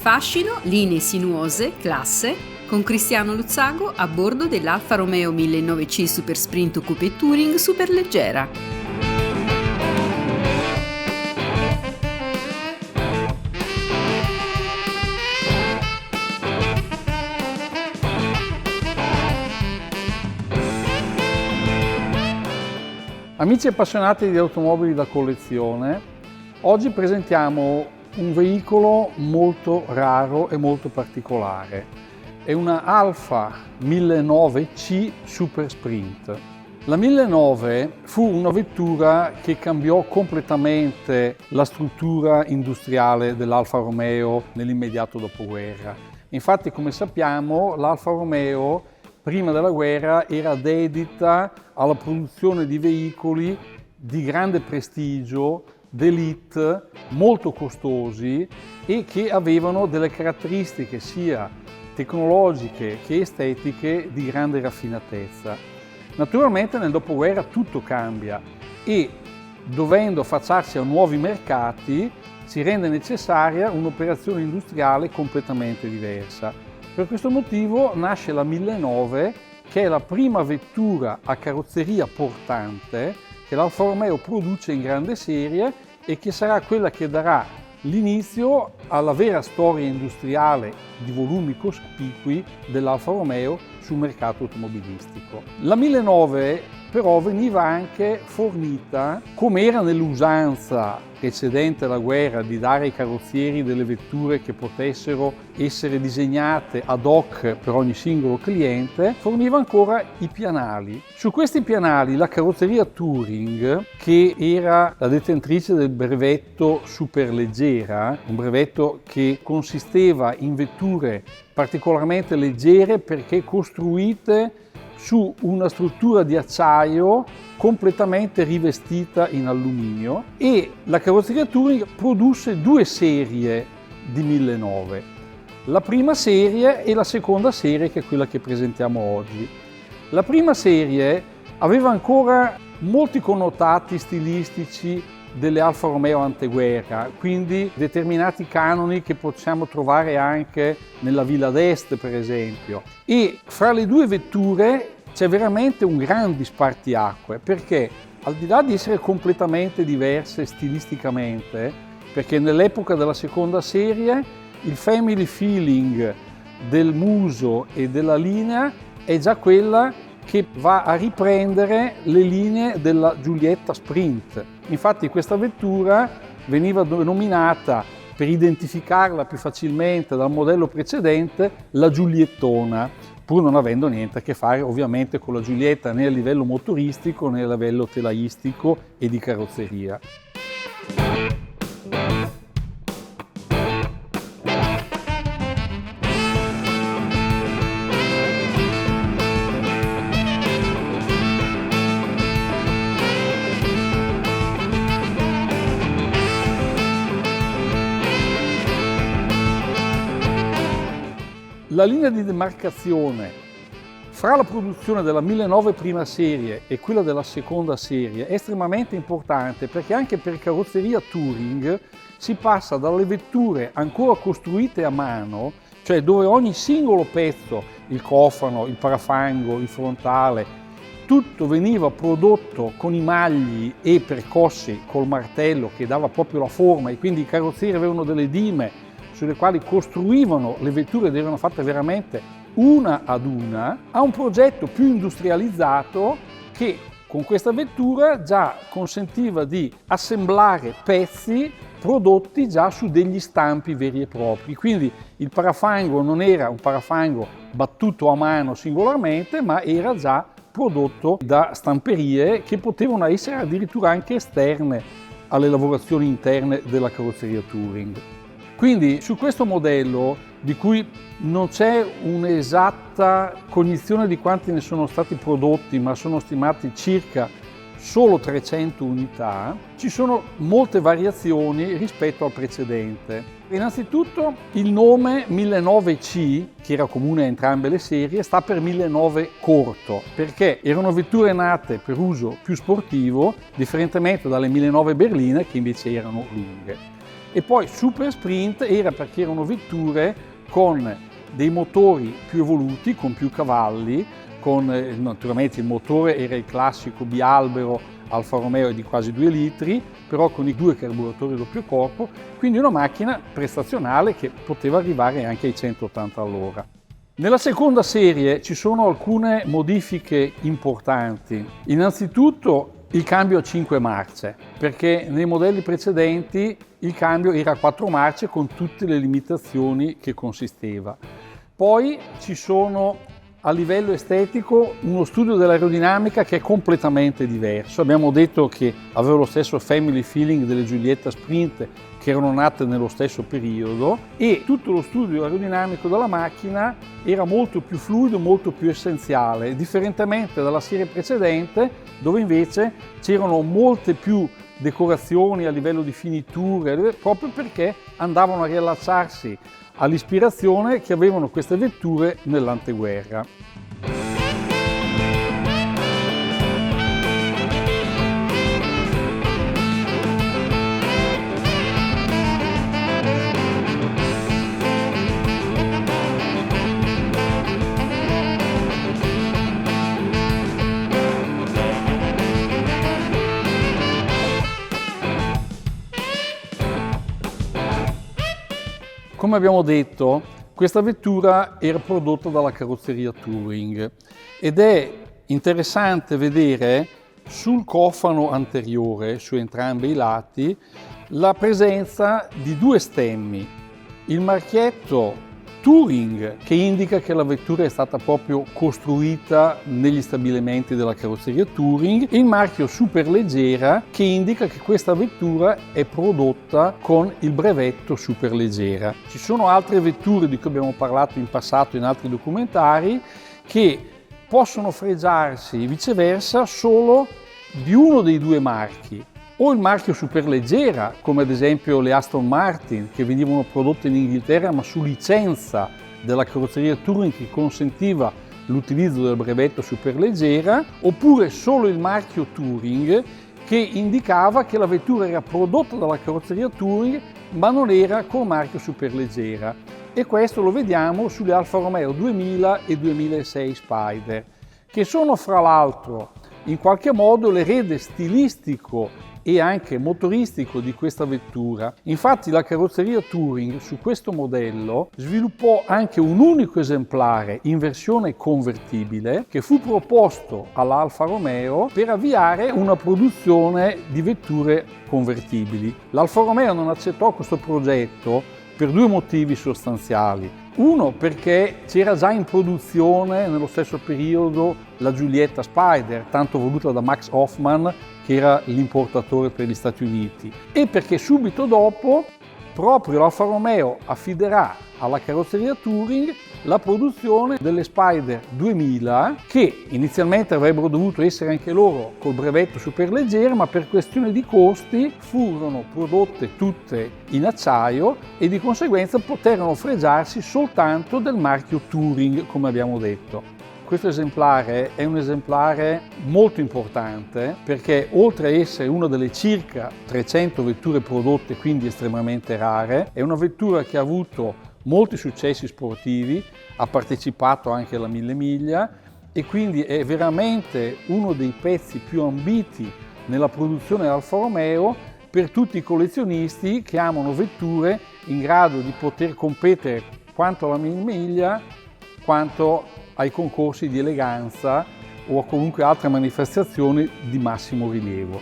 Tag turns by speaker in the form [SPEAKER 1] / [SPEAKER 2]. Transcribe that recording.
[SPEAKER 1] Fascino, linee sinuose, classe, con Cristiano Luzzago a bordo dell'Alfa Romeo 1009C Super Sprint Coupé Touring superleggera.
[SPEAKER 2] Amici appassionati di automobili da collezione, oggi presentiamo un veicolo molto raro e molto particolare. È una Alfa 1009C Super Sprint. La 1009 fu una vettura che cambiò completamente la struttura industriale dell'Alfa Romeo nell'immediato dopoguerra. Infatti, come sappiamo, l'Alfa Romeo prima della guerra era dedita alla produzione di veicoli di grande prestigio, d'élite, molto costosi e che avevano delle caratteristiche sia tecnologiche che estetiche di grande raffinatezza. Naturalmente nel dopoguerra tutto cambia e dovendo affacciarsi a nuovi mercati si rende necessaria un'operazione industriale completamente diversa. Per questo motivo nasce la 1009, che è la prima vettura a carrozzeria portante che l'Alfa Romeo produce in grande serie e che sarà quella che darà l'inizio alla vera storia industriale di volumi cospicui dell'Alfa Romeo sul mercato automobilistico. La 1009 però veniva anche fornita, come era nell'usanza precedente alla guerra, di dare ai carrozzieri delle vetture che potessero essere disegnate ad hoc per ogni singolo cliente, forniva ancora i pianali. Su questi pianali la carrozzeria Touring, che era la detentrice del brevetto superleggera, un brevetto che consisteva in vetture particolarmente leggere perché costruite su una struttura di acciaio completamente rivestita in alluminio, e la carrozzeria Touring produsse due serie di 1009. La prima serie e la seconda serie, che è quella che presentiamo oggi. La prima serie aveva ancora molti connotati stilistici delle Alfa Romeo anteguerra, quindi determinati canoni che possiamo trovare anche nella Villa d'Este, per esempio. E fra le due vetture c'è veramente un gran dispartiacque, perché al di là di essere completamente diverse stilisticamente, perché nell'epoca della seconda serie il family feeling del muso e della linea è già quella che va a riprendere le linee della Giulietta Sprint. Infatti questa vettura veniva denominata, per identificarla più facilmente dal modello precedente, la Giuliettona, pur non avendo niente a che fare ovviamente con la Giulietta né a livello motoristico né a livello telaistico e di carrozzeria. La linea di demarcazione fra la produzione della 1009 prima serie e quella della seconda serie è estremamente importante, perché anche per carrozzeria Touring si passa dalle vetture ancora costruite a mano, cioè dove ogni singolo pezzo, il cofano, il parafango, il frontale, tutto veniva prodotto con i magli e percossi col martello che dava proprio la forma, e quindi i carrozzieri avevano delle dime sulle quali costruivano le vetture ed erano fatte veramente una ad una, a un progetto più industrializzato che con questa vettura già consentiva di assemblare pezzi prodotti già su degli stampi veri e propri. Quindi il parafango non era un parafango battuto a mano singolarmente, ma era già prodotto da stamperie che potevano essere addirittura anche esterne alle lavorazioni interne della carrozzeria Touring. Quindi su questo modello, di cui non c'è un'esatta cognizione di quanti ne sono stati prodotti, ma sono stimati circa solo 300 unità, ci sono molte variazioni rispetto al precedente. Innanzitutto il nome 1009C, che era comune a entrambe le serie, sta per 1009 corto, perché erano vetture nate per uso più sportivo, differentemente dalle 1009 berline che invece erano lunghe. E poi Super Sprint era perché erano vetture con dei motori più evoluti, con più cavalli, naturalmente il motore era il classico bialbero Alfa Romeo di quasi 2 litri, però con i 2 carburatori doppio corpo, quindi una macchina prestazionale che poteva arrivare anche ai 180 all'ora. Nella seconda serie ci sono alcune modifiche importanti. Innanzitutto il cambio a 5 marce, perché nei modelli precedenti il cambio era a 4 marce con tutte le limitazioni che consisteva. Poi ci sono a livello estetico uno studio dell'aerodinamica che è completamente diverso. Abbiamo detto che aveva lo stesso family feeling delle Giulietta Sprint che erano nate nello stesso periodo, e tutto lo studio aerodinamico della macchina era molto più fluido, molto più essenziale, differentemente dalla serie precedente dove invece c'erano molte più decorazioni a livello di finiture, proprio perché andavano a riallacciarsi all'ispirazione che avevano queste vetture nell'anteguerra. Come abbiamo detto, questa vettura era prodotta dalla carrozzeria Touring ed è interessante vedere sul cofano anteriore, su entrambi i lati, la presenza di 2 stemmi. Il marchietto Touring, che indica che la vettura è stata proprio costruita negli stabilimenti della carrozzeria Touring, e il marchio Superleggera, che indica che questa vettura è prodotta con il brevetto Superleggera. Ci sono altre vetture di cui abbiamo parlato in passato in altri documentari che possono fregiarsi viceversa solo di uno dei 2 marchi, o il marchio Superleggera, come ad esempio le Aston Martin, che venivano prodotte in Inghilterra ma su licenza della carrozzeria Touring che consentiva l'utilizzo del brevetto Superleggera, oppure solo il marchio Touring che indicava che la vettura era prodotta dalla carrozzeria Touring ma non era col marchio Superleggera. E questo lo vediamo sulle Alfa Romeo 2000 e 2006 Spider, che sono fra l'altro in qualche modo l'erede stilistico e anche motoristico di questa vettura. Infatti la carrozzeria Touring su questo modello sviluppò anche un unico esemplare in versione convertibile che fu proposto all'Alfa Romeo per avviare una produzione di vetture convertibili. L'Alfa Romeo non accettò questo progetto per 2 motivi sostanziali. Uno, perché c'era già in produzione nello stesso periodo la Giulietta Spider, tanto voluta da Max Hoffman, che era l'importatore per gli Stati Uniti, e perché subito dopo proprio l'Alfa Romeo affiderà alla carrozzeria Touring la produzione delle Spider 2000, che inizialmente avrebbero dovuto essere anche loro col brevetto Superleggera, ma per questione di costi furono prodotte tutte in acciaio e di conseguenza poterono fregiarsi soltanto del marchio Touring, come abbiamo detto. Questo esemplare è un esemplare molto importante perché oltre a essere una delle circa 300 vetture prodotte, quindi estremamente rare, è una vettura che ha avuto molti successi sportivi, ha partecipato anche alla 1000 miglia e quindi è veramente uno dei pezzi più ambiti nella produzione Alfa Romeo per tutti i collezionisti che amano vetture in grado di poter competere quanto alla 1000 miglia quanto ai concorsi di eleganza o a comunque altre manifestazioni di massimo rilievo.